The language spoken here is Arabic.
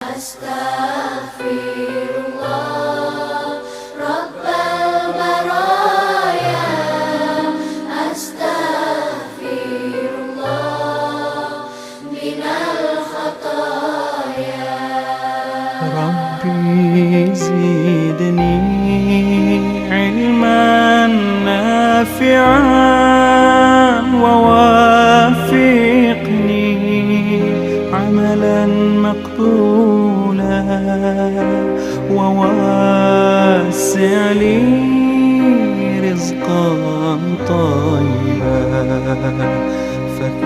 أستغفر الله رب البرايا، أستغفر الله من الخطايا. ربي زدني علما نافعا ووافقني عملا مقبولا وواسع لي رزقا طيبا.